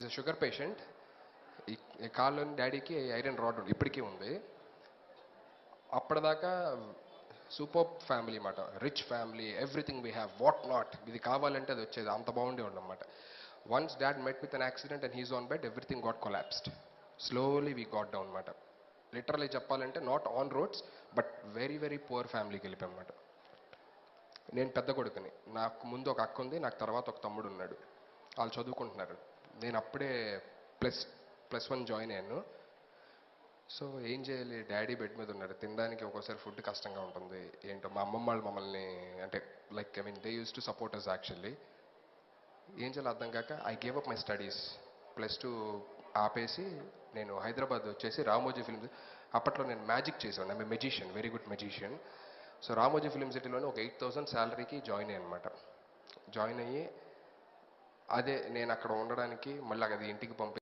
Sugar patient. ఈ కాళ్ళలోని డాడీకి iron rod ఇప్పటికీ ఉంది. అప్పటిదాకా సూపర్ ఫ్యామిలీ అన్నమాట, rich family, everything we have, what not, ఇది కావాలంటే అది వచ్చేది, అంత బాగుండేవాళ్ళు అనమాట. Once dad met with an accident and he's on bed, everything got collapsed. Slowly we got down అనమాట. లిటరలీ చెప్పాలంటే not on roads, but very very poor ఫ్యామిలీకి వెళ్ళిపోయాం అనమాట. నేను పెద్ద కొడుకుని, నాకు ముందు ఒక అక్క ఉంది, నాకు తర్వాత ఒక తమ్ముడు ఉన్నాడు. వాళ్ళు చదువుకుంటున్నారు. నేను అప్పుడే ప్లస్ 1 జాయిన్ అయ్యాను. సో ఏం చేయాలి, డాడీ బెడ్ మీద ఉన్నారు, తినడానికి ఒక్కోసారి ఫుడ్ కష్టంగా ఉంటుంది. ఏంటో మా అమ్మమ్మ వాళ్ళు మమ్మల్ని అంటే like they use to support us actually. ఏం చేయాలో అర్థం కాక I gave up my studies. +2 ఆపేసి నేను హైదరాబాద్ వచ్చేసి రామోజీ ఫిల్మ్స్, అప్పట్లో నేను మ్యాజిక్ చేశాను, I magician, very good magician. So Ramoji film సిటీలోనే ఒక 8,000 శాలరీకి జాయిన్ అయ్యాను అనమాట. జాయిన్ అయ్యి అదే నేను అక్కడ ఉండడానికి మళ్ళీ అది ఇంటికి పంపి